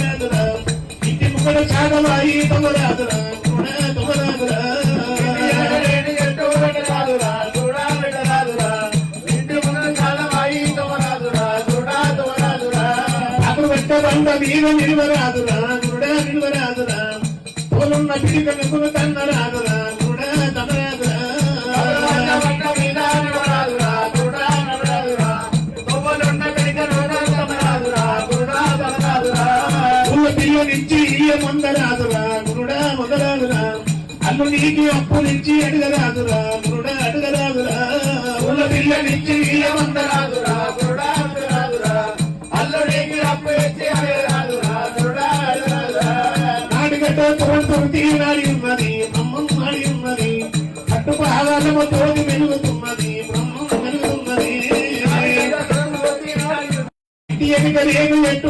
తమరాదురా ఇంటి ముక్కల చాగవాయి తమరాదురా తమరాదురా బండ మీద నిలువరాదురా గురుడా నిలువరాదురా తోలున్న పిడిక మెక్కును తన్నరాదురా గురుడా తమరాదురా పుల్ల పిల్లనిచ్చి ఇయ్య మందరాదురా గురుడా మొదలాదురా అల్లు నీకి అప్పు నుంచి అడగరాదురా గురుడా అడగరాదురా పుల్ల పిల్లనిచ్చి ఇయ్య మందరాదురా గురుడా అడగరాదురా అల్లు నీకి అప్పు ఇచ్చి అడగరాదురా గురుడా అడగరాదురా నాడిగడ్డ తోడుతోటి నాడి ఉన్నది బ్రహ్మం నాడి ఉన్నది కట్టుకు ఆధారము తోటి వెలుగుతున్నది బ్రహ్మం వెలుగుతున్నది ఎటు